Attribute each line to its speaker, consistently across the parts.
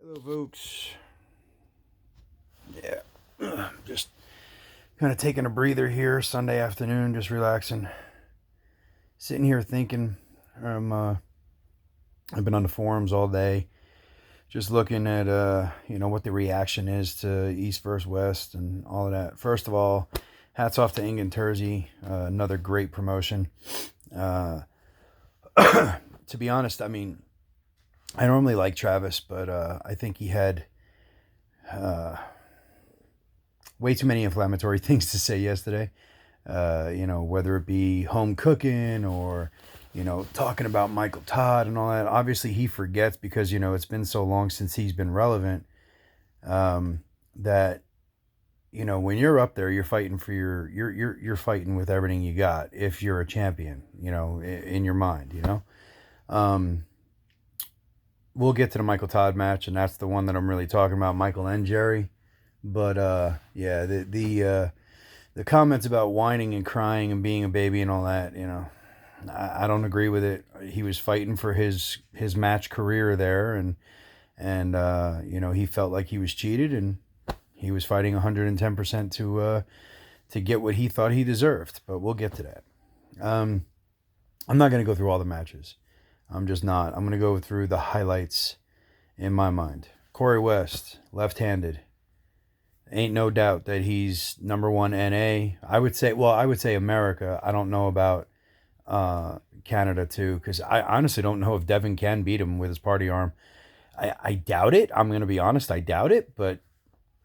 Speaker 1: Hello, folks. Yeah, just kind of taking a breather here, Sunday afternoon, just relaxing, sitting here thinking. I've been on the forums all day, just looking at what the reaction is to East versus West and all of that. First of all, hats off to Ingen Terzi, another great promotion. Uh, to be honest, I mean, I normally like Travis, but I think he had uh, way too many inflammatory things to say yesterday. Whether it be home cooking or, talking about Michael Todd and all that. Obviously, he forgets because, it's been so long since he's been relevant, that, when you're up there, you're fighting for you're fighting with everything you got if you're a champion, in your mind, Um, we'll get to the Michael Todd match, and that's the one that I'm really talking about, Michael and Jerry. But yeah, the comments about whining and crying and being a baby and all that, I don't agree with it. He was fighting for his match career there, and he felt like he was cheated, and he was fighting 110% to get what he thought he deserved. But we'll get to that. I'm not going to go through all the matches. I'm just not. I'm going to go through the highlights in my mind. Corey West, left-handed. Ain't no doubt that he's number one NA. I would say America. I don't know about Canada too, because I honestly don't know if Devin can beat him with his party arm. I doubt it. I'm going to be honest. I doubt it, but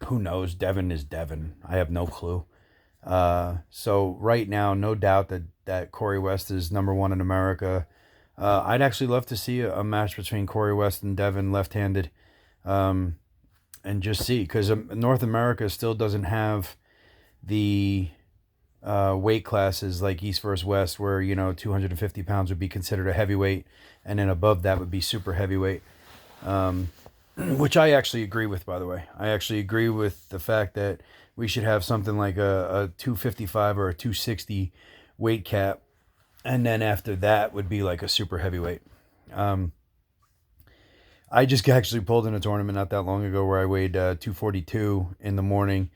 Speaker 1: who knows? Devin is Devin. I have no clue. So right now, no doubt that Corey West is number one in America. I'd actually love to see a match between Corey West and Devin left-handed. And just see, because North America still doesn't have the weight classes like East versus West, where 250 pounds would be considered a heavyweight, and then above that would be super heavyweight, which I actually agree with. By the way, I actually agree with the fact that we should have something like a 255 or a 260 weight cap, and then after that would be like a super heavyweight. I just actually pulled in a tournament not that long ago where I weighed 242 in the morning,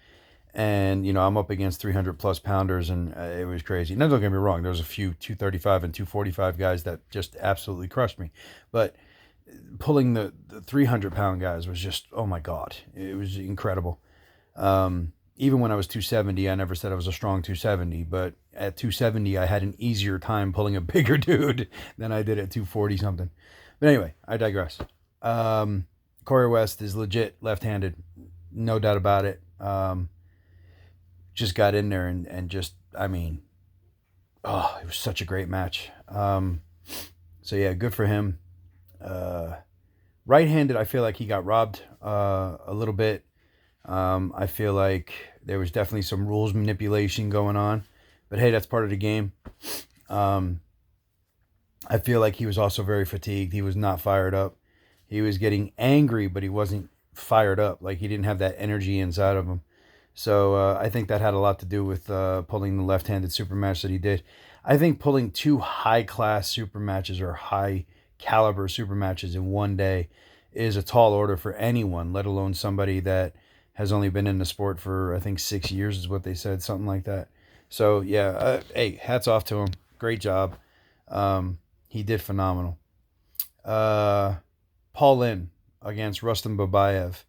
Speaker 1: and I'm up against 300 plus pounders, and it was crazy. Now don't get me wrong, there was a few 235 and 245 guys that just absolutely crushed me, but pulling the 300-pound guys was just, oh my god, it was incredible. Even when I was 270, I never said I was a strong 270, but at 270 I had an easier time pulling a bigger dude than I did at 240 something. But anyway, I digress. Corey West is legit left-handed, no doubt about it. Just got in there and just, I mean, oh, it was such a great match. So yeah, good for him. Right-handed, I feel like he got robbed a little bit. I feel like there was definitely some rules manipulation going on, but hey, that's part of the game. I feel like he was also very fatigued. He was not fired up. He was getting angry, but he wasn't fired up. Like, he didn't have that energy inside of him. So I think that had a lot to do with pulling the left-handed super match that he did. I think pulling two high-class super matches or high-caliber super matches in one day is a tall order for anyone, let alone somebody that has only been in the sport for, I think, 6 years is what they said, something like that. So, yeah, hey, hats off to him. Great job. He did phenomenal. Paul Lynn against Rustam Babayev.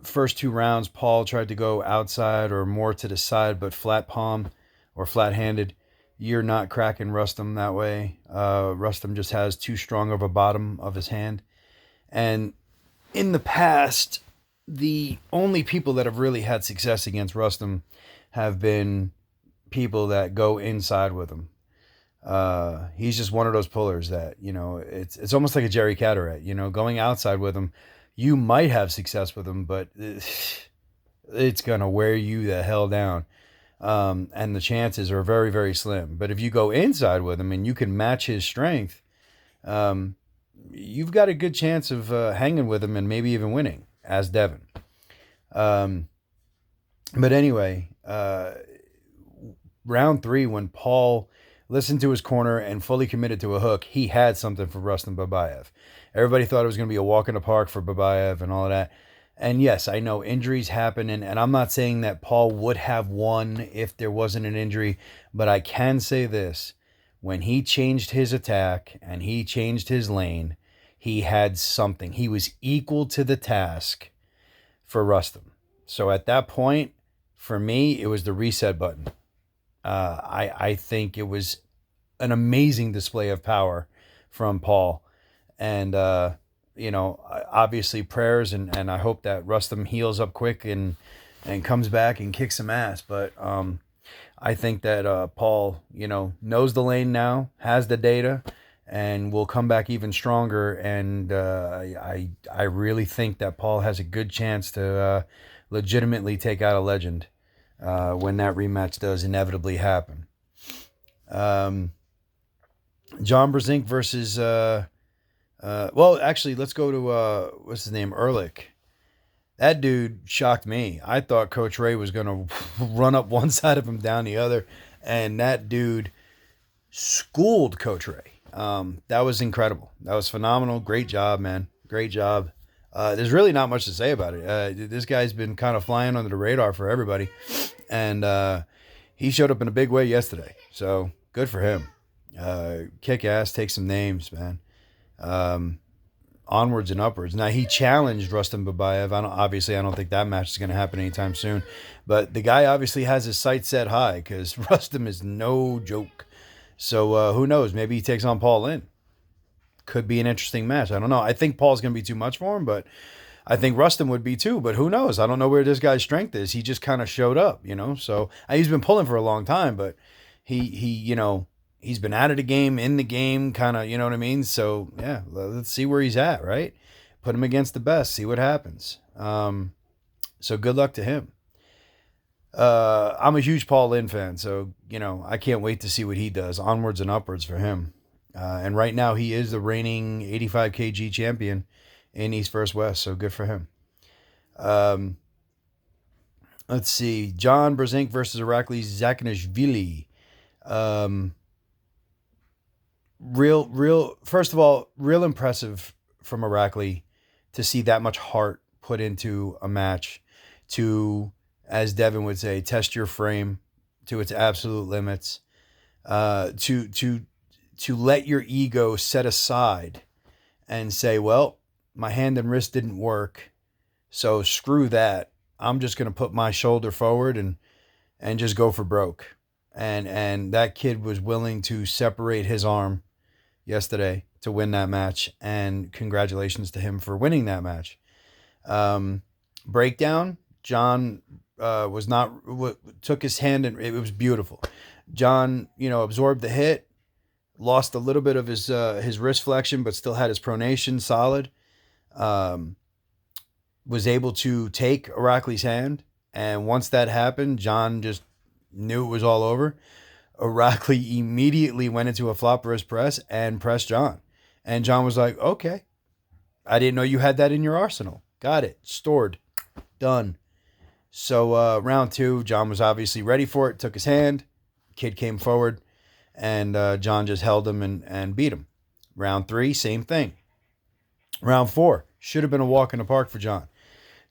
Speaker 1: First two rounds, Paul tried to go outside or more to the side, but flat palm or flat-handed. You're not cracking Rustam that way. Rustam just has too strong of a bottom of his hand. And in the past, the only people that have really had success against Rustam have been people that go inside with him. He's just one of those pullers that, it's almost like a Jerry Cataract, going outside with him. You might have success with him, but it's going to wear you the hell down. And the chances are very, very slim. But if you go inside with him and you can match his strength, you've got a good chance of hanging with him and maybe even winning as Devin. But anyway, round three, when Paul listened to his corner and fully committed to a hook, he had something for Rustam Babayev. Everybody thought it was going to be a walk in the park for Babayev and all of that. And yes, I know injuries happen, and I'm not saying that Paul would have won if there wasn't an injury, but I can say this. When he changed his attack and he changed his lane, he had something. He was equal to the task for Rustum. So at that point, for me, it was the reset button. I think it was an amazing display of power from Paul. And, obviously prayers, and I hope that Rustum heals up quick and comes back and kicks some ass. But I think that Paul, knows the lane now, has the data, and will come back even stronger. And I really think that Paul has a good chance to legitimately take out a legend when that rematch does inevitably happen. John Brzenk versus actually, let's go to what's his name, Ehrlich. That dude shocked me. I thought Coach Ray was going to run up one side of him, down the other, and that dude schooled Coach Ray. That was incredible. That was phenomenal. Great job, man. Great job. There's really not much to say about it. This guy's been kind of flying under the radar for everybody, and he showed up in a big way yesterday. So good for him. Kick ass, take some names, man. Onwards and upwards. Now, he challenged Rustam Babayev. I don't think that match is going to happen anytime soon. But the guy obviously has his sights set high because Rustam is no joke. So who knows? Maybe he takes on Paul Lynn. Could be an interesting match. I don't know. I think Paul's going to be too much for him, but I think Rustam would be too. But who knows? I don't know where this guy's strength is. He just kind of showed up, So he's been pulling for a long time, but he's been out of the game, in the game, kind of, you know what I mean? So, yeah, let's see where he's at, right? Put him against the best, see what happens. So good luck to him. I'm a huge Paul Lynn fan, so, I can't wait to see what he does. Onwards and upwards for him. And right now he is the reigning 85 kg champion in East vs. West, so good for him. Let's see. John Brzenk versus Irakli Zakinashvili. First of all, real impressive from Irakli to see that much heart put into a match, to, as Devin would say, test your frame to its absolute limits, to let your ego set aside and say, well, my hand and wrist didn't work, so screw that. I'm just going to put my shoulder forward and just go for broke. And that kid was willing to separate his arm yesterday to win that match, and congratulations to him for winning that match. Breakdown, John took his hand, and it was beautiful. John, absorbed the hit, lost a little bit of his wrist flexion, but still had his pronation solid. Was able to take Irakli's hand, and once that happened, John just knew it was all over. Irakli immediately went into a flop wrist press and pressed John. And John was like, okay, I didn't know you had that in your arsenal. Got it. Stored. Done. So round two, John was obviously ready for it, took his hand. Kid came forward, and John just held him and beat him. Round three, same thing. Round four, should have been a walk in the park for John.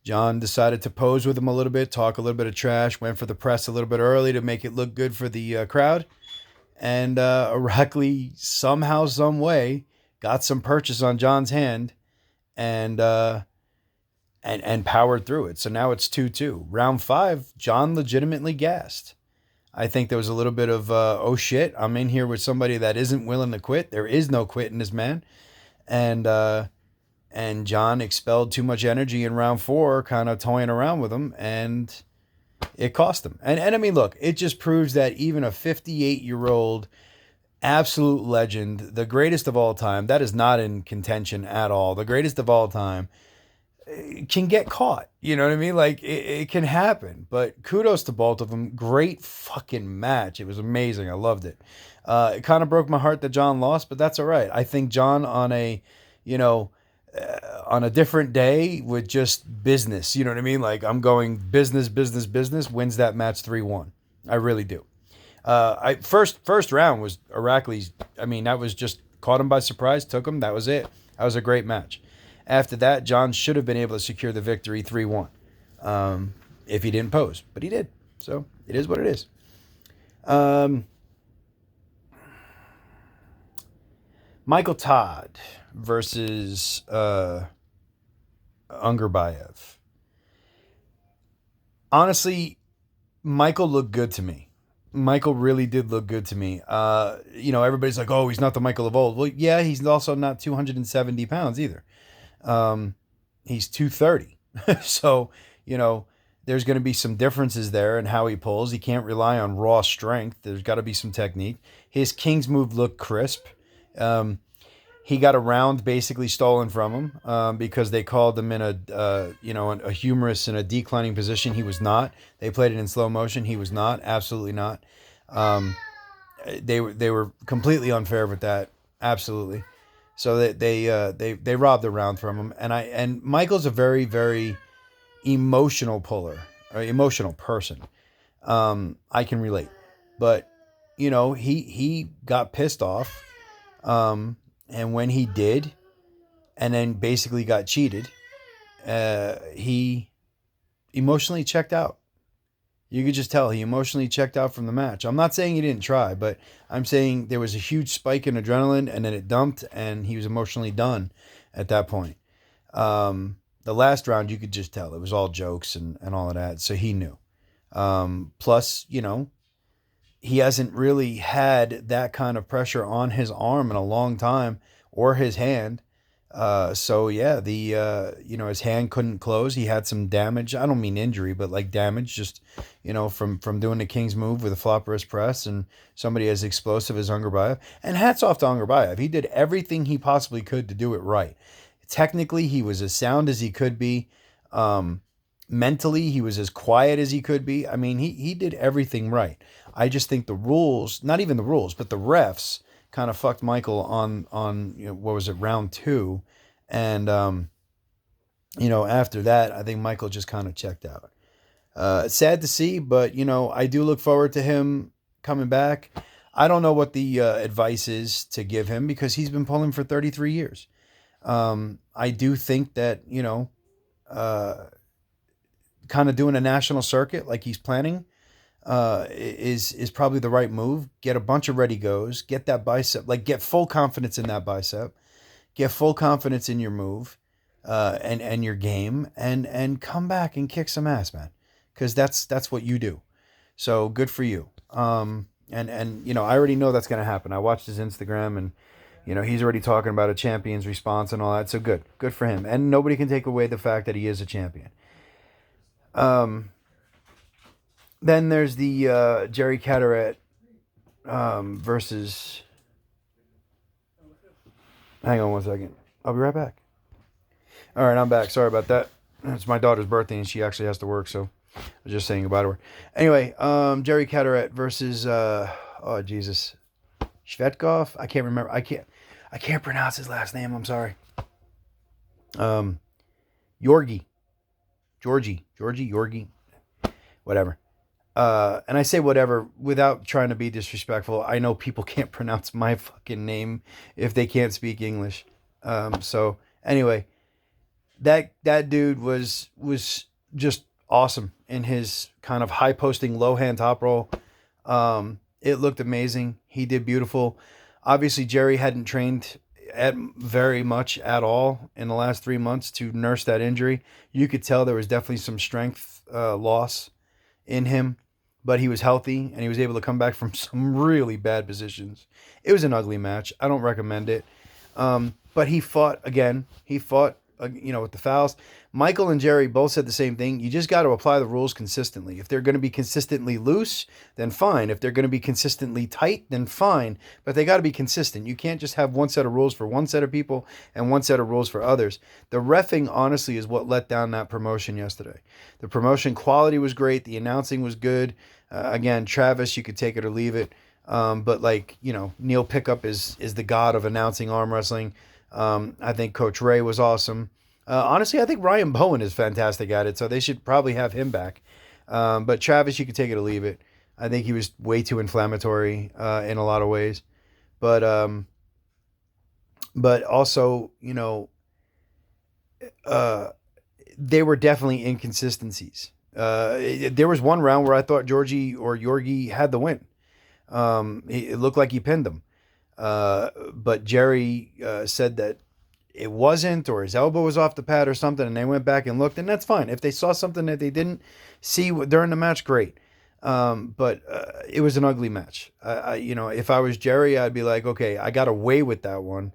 Speaker 1: John decided to pose with him a little bit, talk a little bit of trash, went for the press a little bit early to make it look good for the crowd. And Irakli somehow, some way, got some purchase on John's hand and powered through it. So now it's 2-2. Round five, John legitimately gassed. I think there was a little bit of, oh shit, I'm in here with somebody that isn't willing to quit. There is no quit in this man. And John expelled too much energy in round four, kind of toying around with him, and it cost him. And I mean, look, it just proves that even a 58-year-old absolute legend, the greatest of all time, that is not in contention at all, the greatest of all time, can get caught. You know what I mean? Like, it can happen. But kudos to both of them. Great fucking match. It was amazing. I loved it. It kind of broke my heart that John lost, but that's all right. I think John on a different day with just business, you know what I mean? Like, I'm going business, wins that match 3-1. I really do. First round was Irakli's. I mean, that was just caught him by surprise, took him. That was it. That was a great match. After that, John should have been able to secure the victory 3-1 if he didn't pose, but he did. So it is what it is. Michael Todd versus Ungerbayev. Honestly, Michael looked good to me. Michael really did look good to me. Everybody's like, oh, he's not the Michael of old. Well, yeah, he's also not 270 pounds either. He's 230. So, there's going to be some differences there in how he pulls. He can't rely on raw strength. There's got to be some technique. His King's move looked crisp. He got a round basically stolen from him because they called him in a humerus in a declining position. He was not. They played it in slow motion. He was not. Absolutely not. They were completely unfair with that. Absolutely. So they robbed the round from him. And Michael's a very, very emotional puller, or emotional person. I can relate, but he got pissed off. And when he did, and then basically got cheated, he emotionally checked out. You could just tell he emotionally checked out from the match. I'm not saying he didn't try, but I'm saying there was a huge spike in adrenaline, and then it dumped, and he was emotionally done at that point. The last round, you could just tell. It was all jokes and all of that, so he knew. Plus, he hasn't really had that kind of pressure on his arm in a long time, or his hand. So yeah, his hand couldn't close. He had some damage. I don't mean injury, but like damage, just from doing the King's move with a flop wrist press, and somebody as explosive as Ungerbayev. And hats off to Ungerbayev. He did everything he possibly could to do it right. Technically, he was as sound as he could be. Mentally, he was as quiet as he could be. I mean, he did everything right. I just think the rules, not even the rules, but the refs kind of fucked Michael on what was it, round 2. And, after that, I think Michael just kind of checked out. It's sad to see, but, I do look forward to him coming back. I don't know what the advice is to give him because he's been pulling for 33 years. I do think that, kind of doing a national circuit like he's planning is probably the right move. Get a bunch of ready goes, get that bicep, like get full confidence in that bicep, get full confidence in your move, and your game, and come back and kick some ass, man, because that's what you do. So good for you. I already know that's gonna happen. I watched his Instagram, and he's already talking about a champion's response and all that. So good for him. And nobody can take away the fact that he is a champion. Then there's the Jerry Caderet versus. Hang on one second. I'll be right back. All right, I'm back. Sorry about that. It's my daughter's birthday and she actually has to work, so I was just saying goodbye to her. Anyway, Jerry Caderet versus Jesus, Shvetkov. I can't remember. I can't pronounce his last name. I'm sorry. Georgie, whatever. And I say whatever without trying to be disrespectful. I know people can't pronounce my fucking name if they can't speak English. So anyway, that dude was just awesome in his kind of high posting low hand top roll. It looked amazing. He did beautiful. Obviously, Jerry hadn't trained very much at all in the last 3 months to nurse that injury. You could tell there was definitely some strength loss in him, but he was healthy and he was able to come back from some really bad positions. It was an ugly match. I don't recommend it. But he fought again. He fought, with the fouls. Michael and Jerry both said the same thing. You just got to apply the rules consistently. If they're going to be consistently loose, then fine. If they're going to be consistently tight, then fine. But they got to be consistent. You can't just have one set of rules for one set of people and one set of rules for others. The reffing, honestly, is what let down that promotion yesterday. The promotion quality was great. The announcing was good. Again, Travis, you could take it or leave it. But Neil Pickup is the god of announcing arm wrestling. I think Coach Ray was awesome. Honestly, I think Ryan Bowen is fantastic at it, so they should probably have him back. But Travis, you could take it or leave it. I think he was way too inflammatory in a lot of ways. But But also, uh, there were definitely inconsistencies. There was one round where I thought Georgie or Yorgi had the win. It looked like he pinned him. But Jerry said that it wasn't, or his elbow was off the pad or something, and they went back and looked, and that's fine. If they saw something that they didn't see during the match, great. But it was an ugly match. If I was Jerry, I'd be like, okay, I got away with that one.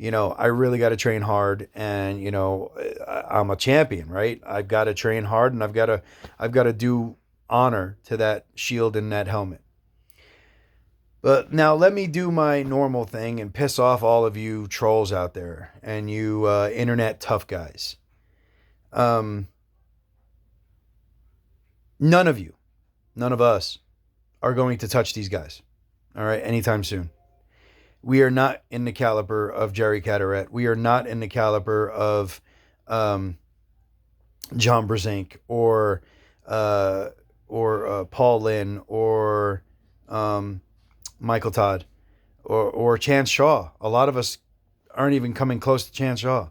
Speaker 1: I really got to train hard, and I'm a champion, right? I've got to train hard, and I've got to do honor to that shield and that helmet. But now let me do my normal thing and piss off all of you trolls out there and you internet tough guys. Um, none of you, none of us are going to touch these guys. All right, anytime soon. We are not in the caliber of Jerry Caderet. We are not in the caliber of um, John Brzenk uh, or Paul Lynn or Michael Todd or Chance Shaw. A lot of us aren't even coming close to Chance Shaw.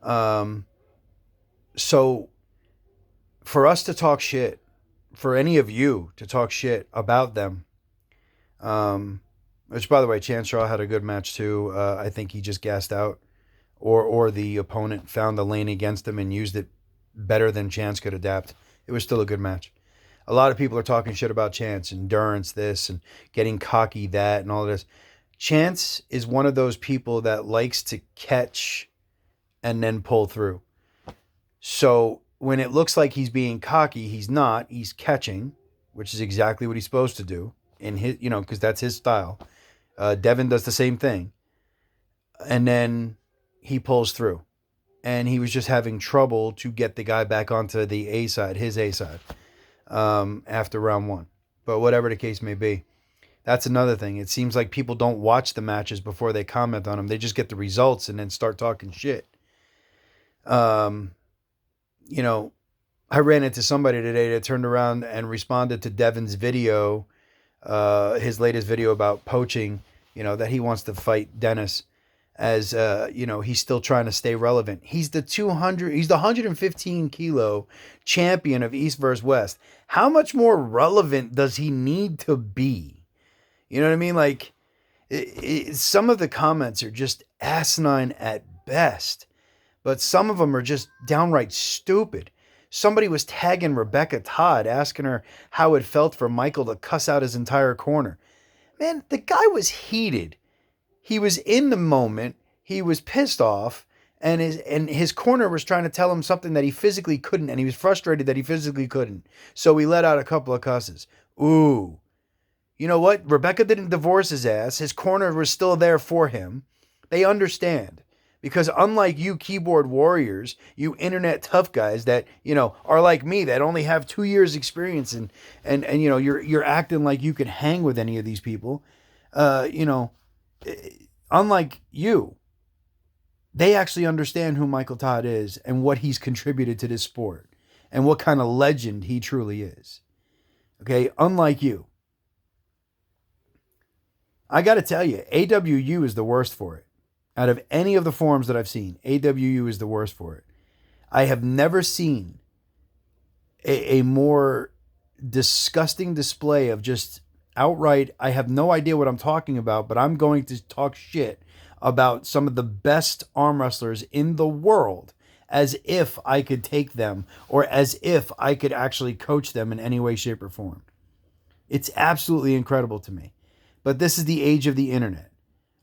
Speaker 1: Um, so for us to talk shit, for any of you to talk shit about them, which by the way, Chance Shaw had a good match too. I think he just gassed out, or the opponent found the lane against him and used it better than Chance could adapt. It was still a good match. A lot of people are talking shit about Chance, endurance this and getting cocky that and all of this. Chance is one of those people that likes to catch and then pull through. So when it looks like he's being cocky, he's not. He's catching, which is exactly what he's supposed to do in his, because that's his style. Devin does the same thing, and then he pulls through. And he was just having trouble to get the guy back onto the A side, his A side, after round one. But whatever the case may be, that's another thing. It seems like people don't watch the matches before they comment on them. They just get the results and then start talking shit. Um, I ran into somebody today that turned around and responded to Devin's video, his latest video about poaching, that he wants to fight Dennis as, he's still trying to stay relevant. He's the 115 kilo champion of East versus West. How much more relevant does he need to be? You know what I mean? Like, some of the comments are just asinine at best, but some of them are just downright stupid. Somebody was tagging Rebecca Todd, asking her how it felt for Michael to cuss out his entire corner. Man, the guy was heated. He was in the moment. He was pissed off, and his corner was trying to tell him something that he physically couldn't, and he was frustrated that he physically couldn't. So he let out a couple of cusses. Ooh. You know what? Rebecca didn't divorce his ass. His corner was still there for him. They understand. Because unlike you keyboard warriors, you internet tough guys that, are like me, that only have 2 years experience and you're acting like you can hang with any of these people, unlike you, they actually understand who Michael Todd is and what he's contributed to this sport and what kind of legend he truly is. Okay, unlike you. I got to tell you, AWU is the worst for it. Out of any of the forums that I've seen, AWU is the worst for it. I have never seen a more disgusting display of just outright, I have no idea what I'm talking about, but I'm going to talk shit about some of the best arm wrestlers in the world as if I could take them or as if I could actually coach them in any way, shape, or form. It's absolutely incredible to me. But this is the age of the internet.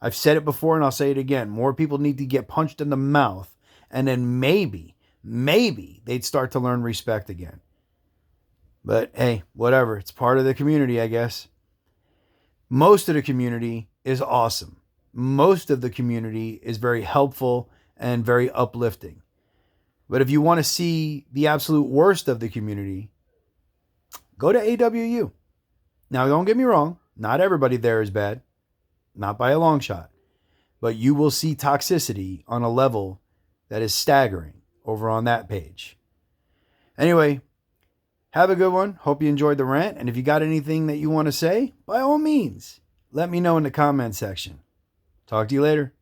Speaker 1: I've said it before and I'll say it again. More people need to get punched in the mouth, and then maybe they'd start to learn respect again. But hey, whatever. It's part of the community, I guess. Most of the community is awesome. Most of the community is very helpful and very uplifting. But if you want to see the absolute worst of the community, go to AWU. Now, don't get me wrong. Not everybody there is bad. Not by a long shot. But you will see toxicity on a level that is staggering over on that page. Anyway, have a good one. Hope you enjoyed the rant. And if you got anything that you want to say, by all means, let me know in the comment section. Talk to you later.